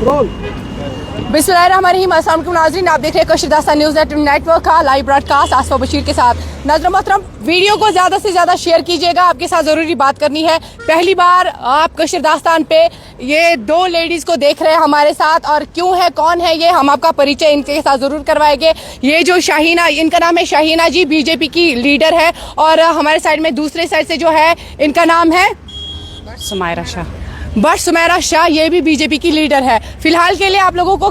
बिस्मिल्लाहिर्रहमानिर्रहीम। अस्सलाम वालेकुम नाज़रीन, आप देख रहे हैं कशीर दास्तान न्यूज़ नेटवर्क का लाइव ब्रॉडकास्ट आसफा बशीर के साथ। नाज़रीन मोहतरम, वीडियो को ज़्यादा से ज़्यादा शेयर कीजिएगा, आपके साथ ज़रूरी बात करनी है। पहली बार आप कशीर दास्तान पे ये दो लेडीज़ को देख रहे हैं हमारे साथ, और क्यों है, कौन है ये, हम आपका परिचय इनके साथ ज़रूर करवाएंगे। ये जो शाहीना, इनका नाम है शाहीना जी, बीजेपी की लीडर है, और हमारे साइड में दूसरे साइड से जो है इनका नाम है बट सुमेरा शाह, ये भी बीजेपी की लीडर है। फिलहाल के लिए आप लोगों को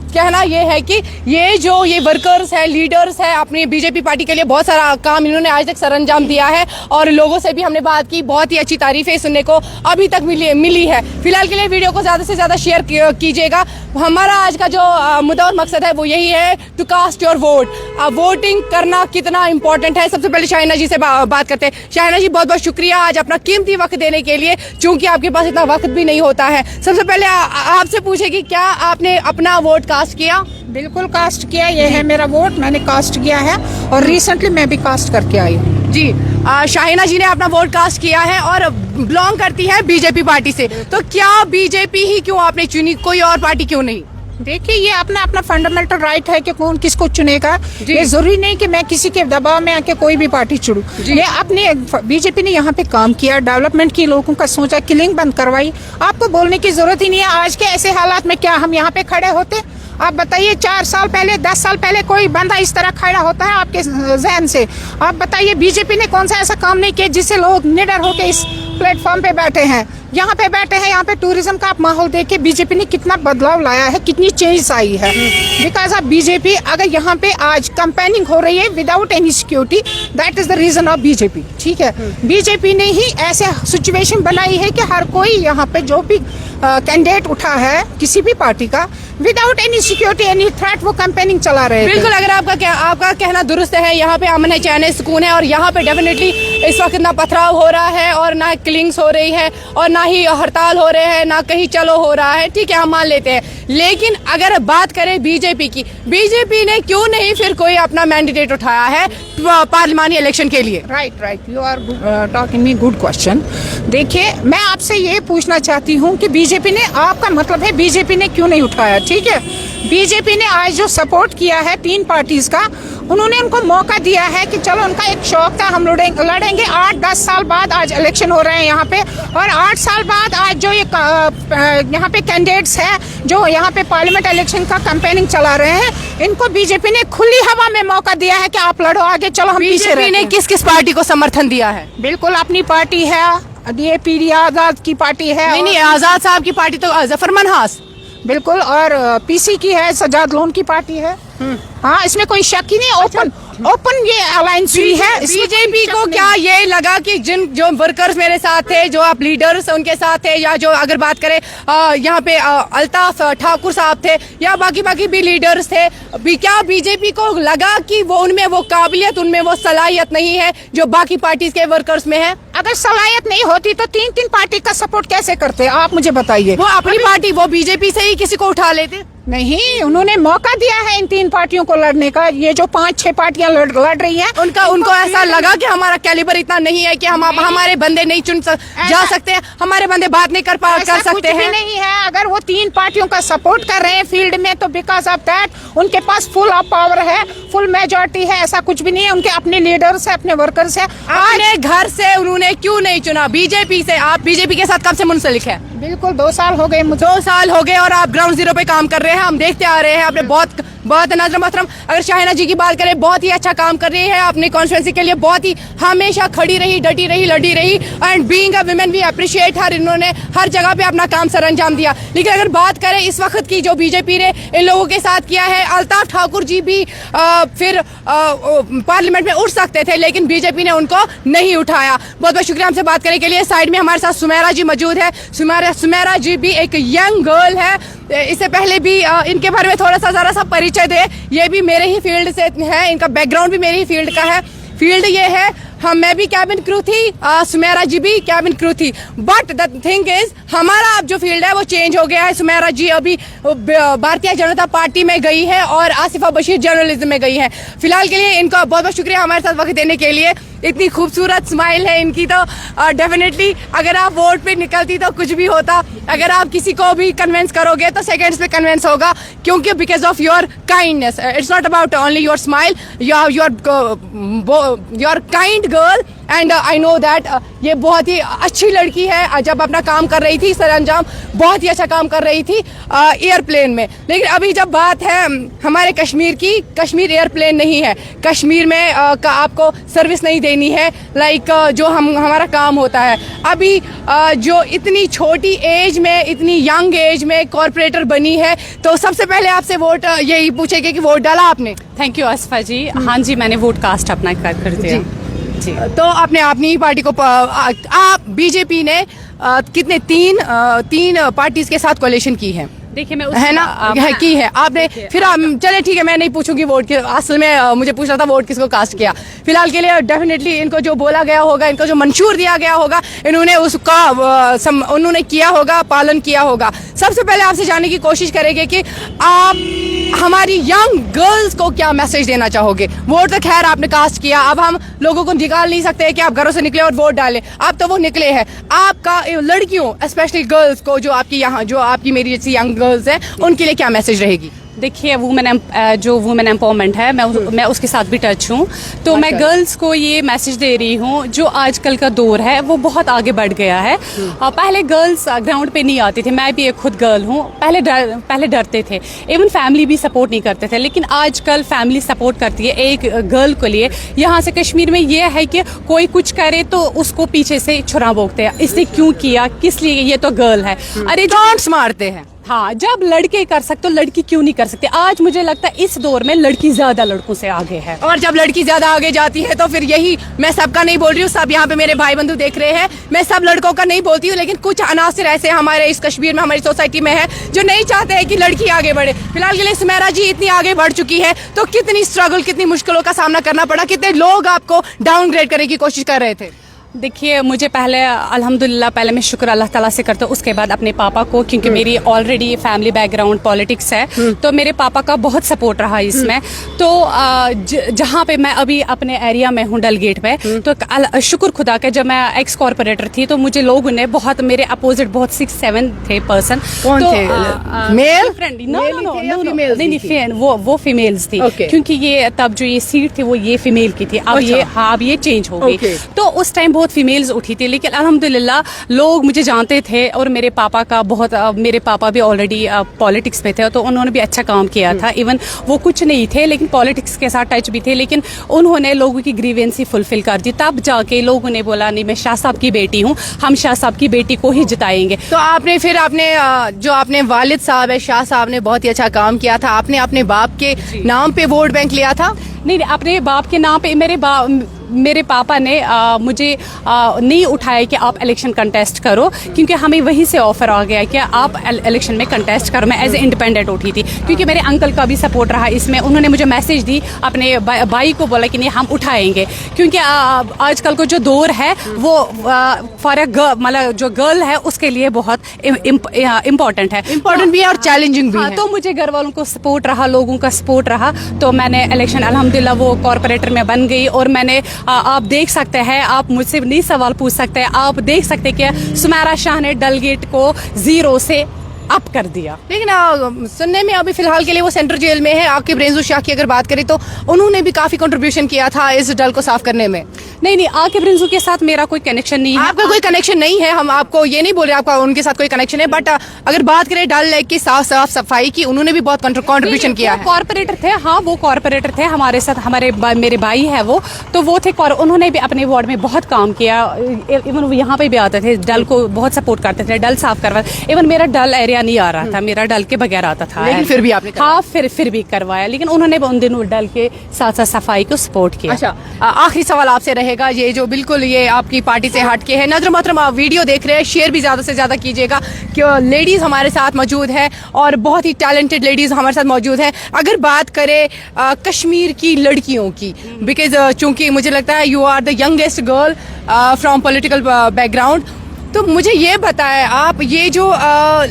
कहना ये है कि ये वर्कर्स है, लीडर्स है, अपनी बीजेपी पार्टी के लिए बहुत सारा काम इन्होंने आज तक सरअंजाम दिया है, और लोगों से भी हमने बात की, बहुत ही अच्छी तारीफें सुनने को अभी तक मिली है। फिलहाल के लिए वीडियो को ज़्यादा से ज़्यादा शेयर कीजिएगा। हमारा आज का जो मुद्दा और मकसद है वो यही है, to cast your vote. Voting करना कितना इंपॉर्टेंट है। सबसे पहले शाहीना जी से बात करते हैं। शाहीना जी, बहुत बहुत शुक्रिया आज अपना कीमती वक्त देने के लिए, चूंकि आपके पास इतना वक्त भी नहीं होता है। सबसे पहले आपसे पूछे कि क्या आपने अपना वोट कास्ट किया? बिल्कुल कास्ट किया, ये है मेरा वोट, मैंने कास्ट किया है, और रिसेंटली मैं भी कास्ट करके आई हूँ जी। शाहीना जी ने अपना वोट कास्ट किया है और बिलोंग करती है बीजेपी पार्टी से, तो क्या बीजेपी ही क्यों आपने चुनी, कोई और पार्टी क्यों नहीं? देखिए, ये अपना फंडामेंटल राइट है कि कौन किसको चुनेगा। ये जरूरी नहीं कि मैं किसी के दबाव में आके कोई भी पार्टी चुनूं। ये अपने बीजेपी ने यहाँ पे काम किया, डेवलपमेंट की, लोगों का सोचा, किलिंग बंद करवाई। आपको बोलने की जरूरत ही नहीं है। आज के ऐसे हालात में क्या हम यहाँ पे खड़े होते? आप बताइए, 4 साल पहले, 10 साल पहले कोई बंदा इस तरह खड़ा होता है आपके जहन से? आप बताइए, बीजेपी ने कौन सा ऐसा काम नहीं किया जिससे लोग निडर होकर इस प्लेटफॉर्म पे बैठे हैं, यहाँ पे बैठे हैं। यहाँ पे टूरिज्म का आप माहौल देखिए, बीजेपी ने कितना बदलाव लाया है, कितनी चेंज आई है। बिकॉज ऑफ बीजेपी, अगर यहाँ पे आज कैंपेनिंग हो रही है without any security, that is the reason of BJP. ठीक है, बीजेपी ने ही ऐसे सिचुएशन बनाई है कि हर कोई यहाँ पे जो भी कैंडिडेट उठा है किसी भी पार्टी का, without any security, any threat, वो कैंपेनिंग चला रहे हैं। बिल्कुल, अगर आपका कहना दुरुस्त है, यहाँ पे अमन है, चैन है, सुकून है, और यहाँ पे डेफिनेटली इस वक्त ना पथराव हो रहा है, और ना किलिंग्स हो रही है, और ना ही हड़ताल हो रहे हैं, ना कहीं चलो हो रहा है। ठीक है, हम मान लेते हैं। लेकिन अगर बात करें बीजेपी की, बीजेपी ने क्यों नहीं फिर कोई अपना मैंडेट उठाया है पार्लिमानी इलेक्शन के लिए? Right, you are talking me good question. देखिए, मैं आपसे ये पूछना चाहती हूँ कि बीजेपी ने, आपका मतलब है बीजेपी ने क्यों नहीं उठाया? ठीक है, बीजेपी ने आज जो सपोर्ट किया है 3 पार्टीज का, उन्होंने उनको मौका दिया है कि चलो, उनका एक शौक था, हम लड़ेंगे। 8-10 साल बाद आज इलेक्शन हो रहे हैं यहाँ पे, और 8 साल बाद आज जो ये यहाँ पे कैंडिडेट्स हैं जो यहाँ पे पार्लियामेंट इलेक्शन का कैंपेनिंग चला रहे हैं, इनको बीजेपी ने खुली हवा में मौका दिया है कि आप लड़ो आगे, चलो हम पीछे रहते हैं। बीजेपी ने किस किस पार्टी को समर्थन दिया है? बिल्कुल, अपनी पार्टी है, DAP आजाद की पार्टी है। नहीं, आजाद साहब की पार्टी तो जफर मनहास, बिल्कुल, और PC की है, सजाद लोन की पार्टी है। हाँ, इसमें कोई शक ही नहीं। ओपन ये अलायंस हुई है। बीजेपी को क्या ये लगा कि जो वर्कर्स मेरे साथ थे, जो आप लीडर्स उनके साथ थे, या जो अगर बात करें यहाँ पे अल्ताफ ठाकुर साहब थे, या बाकी भी लीडर्स थे, क्या बीजेपी को लगा कि वो उनमें वो काबिलियत, उनमें वो सलाहियत नहीं है जो बाकी पार्टीज के वर्कर्स में है? अगर सलाहियत नहीं होती तो 3 पार्टी का सपोर्ट कैसे करते? आप मुझे बताइए। वो अपनी पार्टी, वो बीजेपी से ही किसी को उठा लेते? नहीं, उन्होंने मौका दिया है इन 3 पार्टियों को लड़ने का। ये जो 5-6 पार्टियां लड़ रही हैं, उनको ऐसा लगा कि हमारा कैलिबर इतना नहीं है कि हमारे बंदे नहीं जा सकते हैं, हमारे बंदे बात नहीं कर सकते हैं। नहीं है, अगर वो 3 पार्टियों का सपोर्ट कर रहे हैं फील्ड में, तो बिकॉज ऑफ दैट उनके पास फुल ऑफ पावर है, फुल मेजोरिटी है। ऐसा कुछ भी नहीं है, उनके अपने लीडर्स है, अपने वर्कर्स है। अपने घर से उन्होंने क्यों नहीं चुना बीजेपी से? आप बीजेपी के साथ कब से मुंसलिक है? बिल्कुल, 2 साल हो गए मुझे। 2 साल हो गए, और आप ग्राउंड जीरो पे काम कर रहे हैं, हम देखते आ रहे हैं। आपने बहुत नाज़रीन मोहतरम, अगर शाहीना जी की बात करें, बहुत ही अच्छा काम कर रही है अपनी कॉन्स्टिट्यूंसी के लिए, बहुत ही हमेशा खड़ी रही, डटी रही, लड़ी रही, and being a women we appreciate her. इन्होंने हर जगह पे अपना काम सरअंजाम दिया। लेकिन अगर बात करें इस वक्त की, जो बीजेपी ने इन लोगों के साथ किया है, अल्ताफ ठाकुर जी भी फिर पार्लियामेंट में उठ सकते थे, लेकिन बीजेपी ने उनको नहीं उठाया। बहुत बहुत शुक्रिया हमसे बात करने के लिए। साइड में हमारे साथ सुमेरा जी मौजूद है। सुमेरा जी भी एक यंग गर्ल है। इससे पहले भी इनके बारे में थोड़ा सा जरा सा परिचय दे। ये भी मेरे ही फील्ड से है, इनका बैकग्राउंड भी मेरी ही फील्ड का है। फील्ड ये है मैं भी कैबिन क्रू थी, सुमेरा जी भी कैबिन क्रू थी, बट द थिंग इज हमारा अब जो फील्ड है वो चेंज हो गया है। सुमेरा जी अभी भारतीय जनता पार्टी में गई है और आसिफा बशीर जर्नलिज्म में गई है। फिलहाल के लिए इनका बहुत बहुत शुक्रिया हमारे साथ वक्त देने के लिए। इतनी खूबसूरत स्माइल है इनकी, तो डेफिनेटली अगर आप वोट पे निकलती तो कुछ भी होता। अगर आप किसी को भी कन्विंस करोगे तो सेकंड्स पे कन्विंस होगा, क्योंकि because of your kindness. It's not about only your smile, your kind girl, and I know that ये बहुत ही अच्छी लड़की है। जब अपना काम कर रही थी सरंजाम, बहुत ही अच्छा काम कर रही थी एयरप्लेन में। लेकिन अभी जब बात है हमारे कश्मीर की, कश्मीर एयरप्लेन नहीं है। कश्मीर में आपको सर्विस नहीं देनी है, लाइक जो हमारा काम होता है। अभी जो इतनी छोटी एज में, इतनी यंग एज में कॉर्पोरेटर बनी है, तो सबसे पहले आपसे वोट यही पूछेंगे कि वोट डाला आपने? थैंक यू आसफा जी। हाँ जी, मैंने वोट कास्ट अपना कर दिया जी। तो आपने अपनी पार्टी को आप बीजेपी ने कितने तीन पार्टीज के साथ कोalition की है? देखिए मैं है ना, की है आपने। फिर चले ठीक है, मैं नहीं पूछूंगी वोट के, असल में मुझे पूछना था वोट किसको कास्ट किया। फिलहाल के लिए डेफिनेटली इनको जो बोला गया होगा, इनको जो मंशूर दिया गया होगा, इन्होंने उसका उन्होंने किया होगा, पालन किया होगा। सबसे पहले आपसे जानने की कोशिश करेंगे कि आप हमारी यंग गर्ल्स को क्या मैसेज देना चाहोगे? वोट तो खैर आपने कास्ट किया, अब हम लोगों को निकाल नहीं सकते कि आप घरों से निकले और वोट डालें। अब तो वो निकले हैं। आपका लड़कियों स्पेशली गर्ल्स को, जो आपकी यहाँ, जो आपकी मेरी जैसी यंग गर्ल्स हैं, उनके लिए क्या मैसेज रहेगी? देखिए जो वुमेन एम्पावरमेंट है, मैं उसके साथ भी टच हूँ। तो मैं गर्ल्स को ये मैसेज दे रही हूँ, जो आजकल का दौर है वो बहुत आगे बढ़ गया है। पहले गर्ल्स ग्राउंड पे नहीं आती थी, मैं भी एक खुद गर्ल हूँ। पहले डरते थे, इवन फैमिली भी सपोर्ट नहीं करते थे, लेकिन आजकल फैमिली सपोर्ट करती है एक गर्ल के लिए। यहाँ से कश्मीर में ये है कि कोई कुछ करे तो उसको पीछे से छुरा भोंकते हैं, इसने क्यों किया, किस लिए, ये तो गर्ल है। अरे टॉन्ट्स मारते हैं। हाँ, जब लड़के कर सकते तो लड़की क्यों नहीं कर सकते? आज मुझे लगता है इस दौर में लड़की ज्यादा लड़कों से आगे है, और जब लड़की ज्यादा आगे जाती है तो फिर यही, मैं सबका नहीं बोल रही हूँ, सब यहाँ पे मेरे भाई बंधु देख रहे हैं, मैं सब लड़कों का नहीं बोलती हूँ, लेकिन कुछ अनासिर ऐसे हमारे इस कश्मीर में, हमारी सोसाइटी में है, जो नहीं चाहते हैं कि लड़की आगे बढ़े। फिलहाल के लिए सुमेरा जी इतनी आगे बढ़ चुकी है, तो कितनी स्ट्रगल, कितनी मुश्किलों का सामना करना पड़ा, कितने लोग आपको डाउनग्रेड करने की कोशिश कर रहे थे? देखिए मुझे पहले अल्हम्दुलिल्लाह, पहले मैं शुक्र अल्लाह ताला से करता हूँ, उसके बाद अपने पापा को, क्योंकि मेरी ऑलरेडी फैमिली बैकग्राउंड पॉलिटिक्स है, तो मेरे पापा का बहुत सपोर्ट रहा इसमें। तो जहाँ पे मैं अभी अपने एरिया में हूँ, डलगेट में, तो शुक्र खुदा का, जब मैं एक्स कॉर्पोरेटर थी तो मुझे लोगों ने बहुत, मेरे अपोजिट बहुत 6-7 थे पर्सन। कौन थे? Male friend? नहीं, वो फीमेल्स थी, क्योंकि ये तब जो ये सीट थी वो ये फीमेल की थी। अब ये चेंज हो गई। तो उस टाइम बहुत फीमेल्स उठी थी, लेकिन अल्हम्दुलिल्लाह लोग मुझे जानते थे, और मेरे पापा का बहुत, मेरे पापा भी ऑलरेडी पॉलिटिक्स में थे, तो उन्होंने भी अच्छा काम किया था। इवन वो कुछ नहीं थे, लेकिन पॉलिटिक्स के साथ टच भी थे, लेकिन उन्होंने लोगों की ग्रीवेंसी फुलफिल कर दी। तब जाके लोगों ने बोला नहीं, मैं शाह साहब की बेटी हूँ, हम शाह साहब की बेटी को ही जिताएंगे। तो आपने फिर आपने जो आपने वालिद साहब है, शाह साहब ने बहुत ही अच्छा काम किया था, आपने अपने बाप के नाम पे वोट बैंक लिया था? नहीं, अपने बाप के नाम पे मेरे पापा ने मुझे नहीं उठाया कि आप इलेक्शन कंटेस्ट करो, क्योंकि हमें वहीं से ऑफर आ गया कि आप इलेक्शन में कंटेस्ट करो। मैं एज ए इंडिपेंडेंट उठी थी, क्योंकि मेरे अंकल का भी सपोर्ट रहा इसमें। उन्होंने मुझे मैसेज दी, अपने भाई को बोला कि नहीं हम उठाएंगे, क्योंकि आजकल को जो दौर है वो फॉर मतलब जो गर्ल है उसके लिए बहुत इम्पोर्टेंट है, इम्पोर्टेंट भी है और चैलेंजिंग भी है। तो मुझे घर वालों को सपोर्ट रहा, लोगों का सपोर्ट रहा, तो मैंने इलेक्शन अल्हम्दुलिल्लाह वो कॉर्पोरेटर में बन गई। और मैंने आप देख सकते हैं, आप मुझसे नहीं सवाल पूछ सकते हैं, आप देख सकते हैं कि सुमेरा शाह ने डलगेट को 0 से अप कर दिया। लेकिन सुनने में अभी फिलहाल के लिए वो सेंट्रल जेल में है। आकिब रेंजू शाह की अगर बात करें तो उन्होंने भी काफी कंट्रीब्यूशन किया था इस डल को साफ करने में। नहीं, आकिब रेंजू के साथ मेरा कोई कनेक्शन नहीं है। आपका कोई कनेक्शन नहीं है, हम आपको ये नहीं बोल रहे आपका उनके साथ कोई कनेक्शन है, बट अगर बात करें डल लेक की साफ सफाई की, उन्होंने भी बहुत कंट्रीब्यूशन किया है। कॉर्पोरेटर थे, हाँ वो कॉर्पोरेटर थे हमारे साथ, मेरे भाई है वो, तो वो थे, उन्होंने भी अपने वार्ड में बहुत काम किया। इवन वो यहाँ पे भी आते थे, डल को बहुत सपोर्ट करते थे, डल साफ करवा। इवन मेरा डल एरिया नया नहीं आ रहा था, मेरा डल के बगैर आता था, लेकिन फिर भी आपने हाँ फिर भी करवाया, लेकिन उन्होंने उन दिनों डल के साथ साथ सफाई को सपोर्ट किया। अच्छा, आखिरी सवाल आपसे रहेगा, ये जो बिल्कुल ये आपकी पार्टी से हट के है, नजर मोहतरम आप वीडियो देख रहे हैं, शेयर भी ज़्यादा से ज़्यादा कीजिएगा कि लेडीज़ हमारे साथ मौजूद है और बहुत ही टैलेंटेड लेडीज़ हमारे साथ मौजूद है। अगर बात करें कश्मीर की लड़कियों की, बिकॉज चूँकि मुझे लगता है you are the youngest girl from political background, तो मुझे ये बताएं आप, ये जो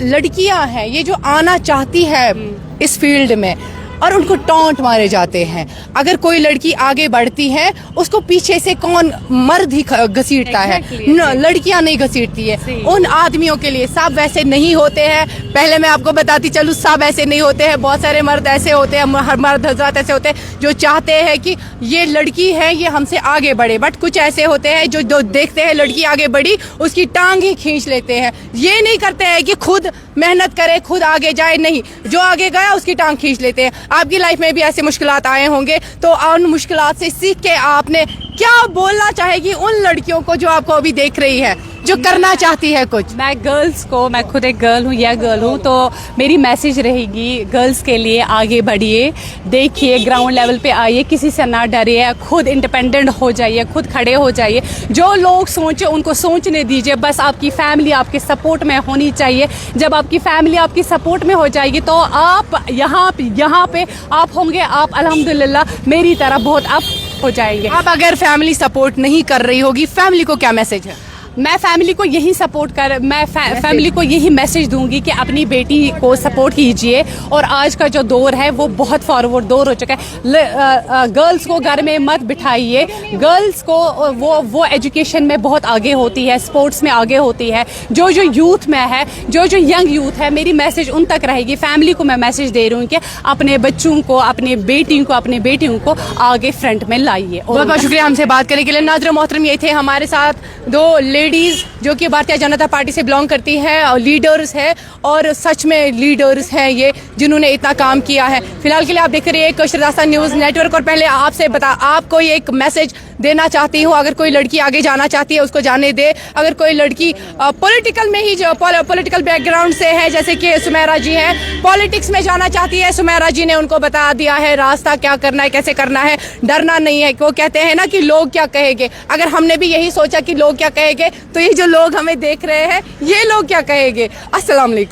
लड़कियां हैं, ये जो आना चाहती है इस फील्ड में और उनको टॉन्ट मारे जाते हैं, अगर कोई लड़की आगे बढ़ती है उसको पीछे से कौन, मर्द ही घसीटता है, लड़कियां नहीं घसीटती है। उन आदमियों के लिए सब वैसे नहीं होते हैं, पहले मैं आपको बताती चलूँ, सब ऐसे नहीं होते हैं, बहुत सारे मर्द ऐसे होते हैं, मर्द हजरात ऐसे होते हैं जो चाहते हैं कि ये लड़की है ये हमसे आगे बढ़े, बट कुछ ऐसे होते हैं जो देखते हैं लड़की आगे बढ़ी उसकी टांग ही खींच लेते हैं, ये नहीं करते हैं कि खुद मेहनत करे, खुद आगे जाए, नहीं, जो आगे गया उसकी टांग खींच लेते हैं। आपकी लाइफ में भी ऐसे मुश्किलात आए होंगे, तो उन मुश्किलात से सीख के आपने क्या बोलना चाहेगी उन लड़कियों को जो आपको अभी देख रही है, जो करना चाहती है कुछ? मैं गर्ल्स को, मैं खुद एक गर्ल हूँ, यह गर्ल हूँ, तो मेरी मैसेज रहेगी गर्ल्स के लिए, आगे बढ़िए, देखिए ग्राउंड लेवल पे आइए, किसी से ना डरिए, खुद इंडिपेंडेंट हो जाइए, खुद खड़े हो जाइए, जो लोग सोचे उनको सोचने दीजिए, बस आपकी फैमिली आपके सपोर्ट में होनी चाहिए। जब आपकी फैमिली आपकी सपोर्ट में हो जाएगी तो आप यहाँ पे आप होंगे, आप अल्हम्दुलिल्लाह मेरी तरह बहुत अप हो जाएंगे। आप अगर फैमिली सपोर्ट नहीं कर रही होगी, फैमिली को क्या मैसेज है? मैं फैमिली को यही सपोर्ट कर, मैं फैमिली को यही मैसेज दूंगी कि अपनी बेटी को सपोर्ट कीजिए, और आज का जो दौर है वो बहुत फॉरवर्ड दौर हो चुका है। गर्ल्स को घर में मत बिठाइए, गर्ल्स को वो एजुकेशन में बहुत आगे होती है, स्पोर्ट्स में आगे होती है, जो यूथ में है, जो यंग यूथ है, मेरी मैसेज उन तक रहेगी। फैमिली को मैं मैसेज दे रही हूँ कि अपने बच्चों को, अपनी बेटियों को, अपने बेटियों को आगे फ्रंट में लाइए। बहुत बहुत शुक्रिया हमसे बात करने के लिए। नाज़रीन मोहतरम, ये थे हमारे साथ दो लेडीज़ जो कि भारतीय जनता पार्टी से बिलोंग करती हैं और लीडर्स है, और सच में लीडर्स हैं ये, जिन्होंने इतना काम किया है। फिलहाल के लिए आप देख रहे हैं शहज़ादा न्यूज़ नेटवर्क, और पहले आपसे आपको ये एक मैसेज देना चाहती हूँ, अगर कोई लड़की आगे जाना चाहती है उसको जाने दे। अगर कोई लड़की पॉलिटिकल में ही, जो पॉलिटिकल बैकग्राउंड से है, जैसे कि सुमेरा जी हैं, पॉलिटिक्स में जाना चाहती है, सुमेरा जी ने उनको बता दिया है रास्ता क्या करना है, कैसे करना है, डरना नहीं है। वो कहते हैं ना कि लोग क्या कहेंगे, अगर हमने भी यही सोचा कि लोग क्या कहेंगे, तो ये जो लोग हमें देख रहे हैं ये लोग क्या कहेंगे। अस्सलाम वालेकुम।